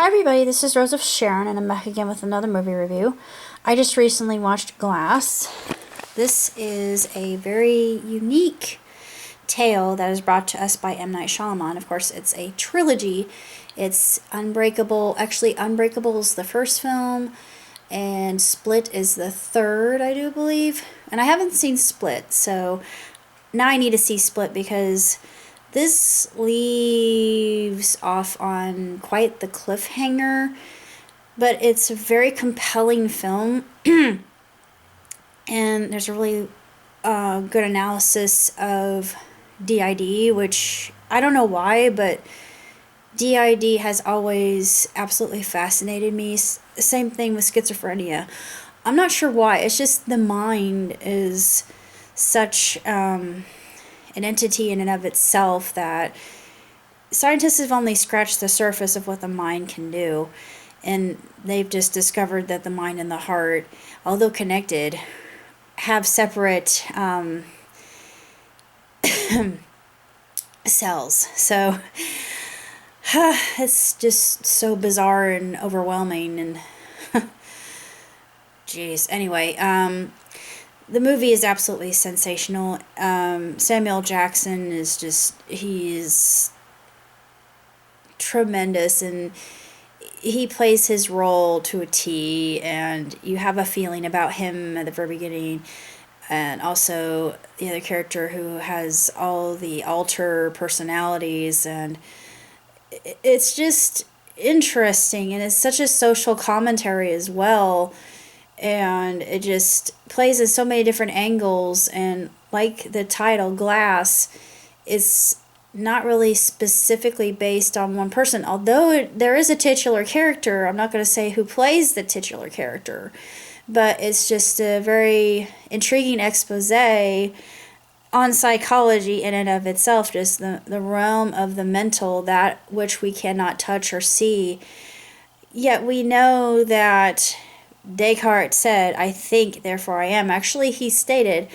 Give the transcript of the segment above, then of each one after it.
Hi everybody, this is Rose of Sharon and I'm back again with another movie review. I just recently watched Glass. This is a very unique tale that is brought to us by M. Night Shyamalan. Of course, it's a trilogy. It's Unbreakable. Actually, Unbreakable is the first film and Split is the third, I do believe. And I haven't seen Split, so now I need to see Split because this leaves off on quite the cliffhanger, but it's a very compelling film, and there's a really good analysis of DID, which I don't know why, but DID has always absolutely fascinated me. Same thing with schizophrenia. I'm not sure why. It's just the mind is such an entity in and of itself that scientists have only scratched the surface of what the mind can do. And they've just discovered that the mind and the heart, although connected, have separate cells. So it's just so bizarre and overwhelming. And jeez. Anyway, the movie is absolutely sensational. Samuel Jackson is he's tremendous, and he plays his role to a T, and you have a feeling about him at the very beginning. And also the other character who has all the alter personalities, and it's just interesting, and it's such a social commentary as well, and it just plays in so many different angles. And like the title Glass, it's not really specifically based on one person, although there is a titular character. I'm not going to say who plays the titular character, but it's just a very intriguing expose on psychology in and of itself, just the realm of the mental, that which we cannot touch or see. Yet we know that Descartes said, "I think, therefore I am." Actually, he stated,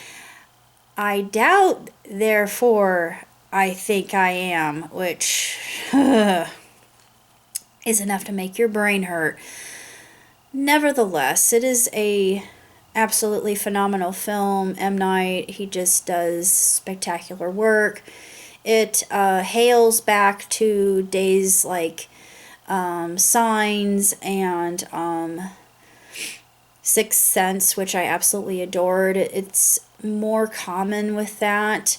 "I doubt, therefore I think I am," which is enough to make your brain hurt. Nevertheless, it is a absolutely phenomenal film. M. Night, he just does spectacular work. It hails back to days like Signs and Sixth Sense, which I absolutely adored. It's more common with that,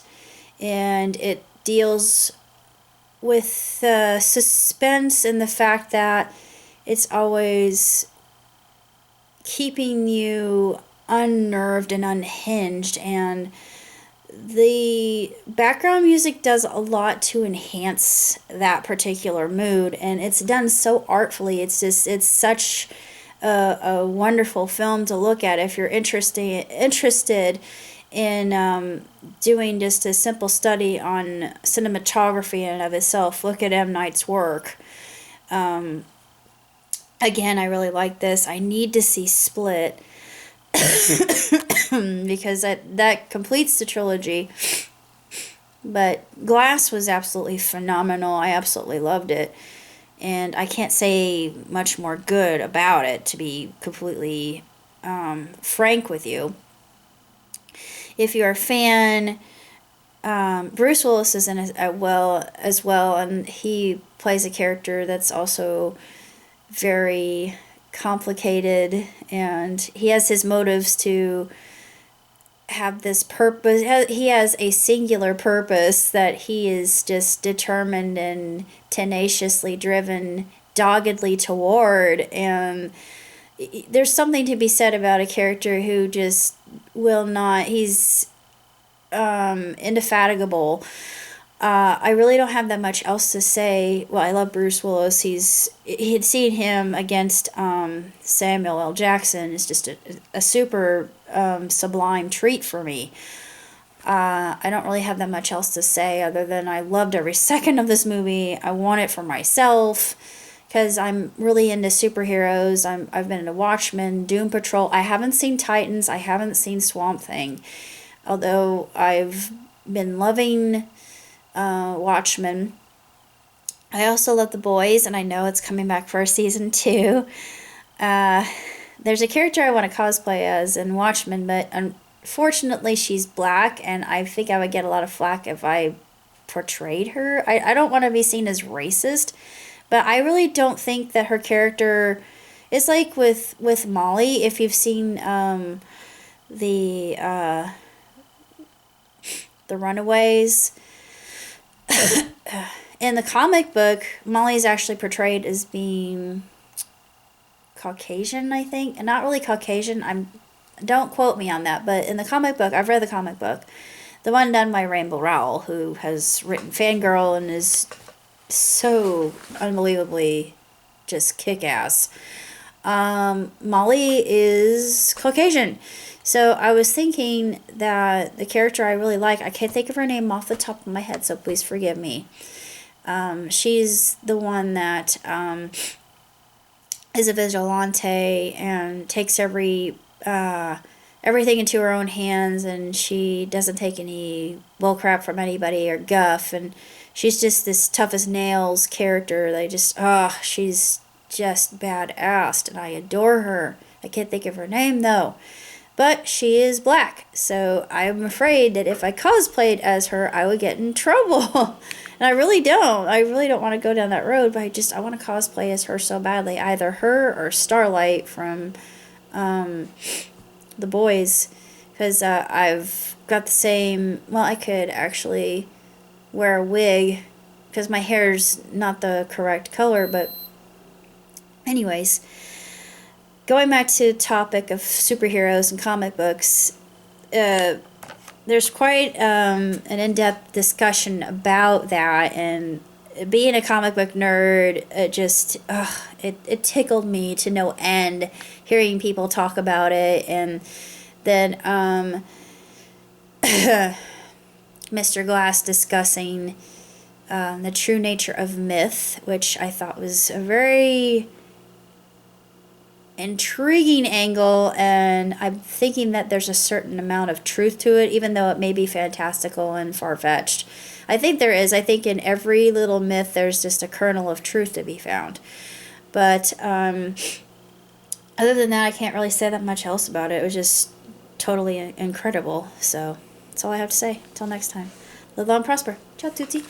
and it deals with the suspense and the fact that it's always keeping you unnerved and unhinged, and the background music does a lot to enhance that particular mood, and it's done so artfully. It's such a wonderful film to look at if you're interested in doing just a simple study on cinematography in and of itself. Look at M. Night's work. Again, I really like this. I need to see Split because that completes the trilogy. But Glass was absolutely phenomenal. I absolutely loved it. And I can't say much more good about it, to be completely frank with you. If you're a fan, Bruce Willis is in it as well, and he plays a character that's also very complicated, and he has his motives to have this purpose. He has a singular purpose that he is just determined and tenaciously driven doggedly toward. And there's something to be said about a character who just will not, he's indefatigable. I really don't have that much else to say. Well, I love Bruce Willis. He had seen him against Samuel L. Jackson. It's just a super sublime treat for me. I don't really have that much else to say other than I loved every second of this movie. I want it for myself because I'm really into superheroes. I've been into Watchmen, Doom Patrol. I haven't seen Titans. I haven't seen Swamp Thing, although I've been loving Watchmen. I also love The Boys, and I know it's coming back for a season 2. Uh, there's a character I want to cosplay as in Watchmen, but unfortunately she's black, and I think I would get a lot of flack if I portrayed her. I don't want to be seen as racist, but I really don't think that her character is like with Molly. If you've seen the the Runaways, in the comic book, Molly's actually portrayed as being Caucasian, I think, and not really Caucasian. Don't quote me on that, but in the comic book, I've read the comic book, the one done by Rainbow Rowell, who has written Fangirl and is so unbelievably just kick ass. Molly is Caucasian. So I was thinking that the character I really like, I can't think of her name off the top of my head, so please forgive me. She's the one that is a vigilante and takes everything into her own hands, and she doesn't take any bullcrap from anybody or guff, and she's just this tough as nails character. She's just badass, and I adore her. I can't think of her name though. But she is black, so I'm afraid that if I cosplayed as her, I would get in trouble. And I really don't. I really don't want to go down that road, but I want to cosplay as her so badly. Either her or Starlight from The Boys. Because I've got the same... Well, I could actually wear a wig, because my hair's not the correct color, but... Anyways... Going back to the topic of superheroes and comic books, there's quite an in-depth discussion about that, and being a comic book nerd, it tickled me to no end hearing people talk about it, and then Mr. Glass discussing the true nature of myth, which I thought was a very intriguing angle, and I'm thinking that there's a certain amount of truth to it, even though it may be fantastical and far-fetched. I think there is. I think in every little myth there's just a kernel of truth to be found. But other than that, I can't really say that much else about it. It was just totally incredible. So that's all I have to say. Till next time. Live long and prosper. Ciao tutti.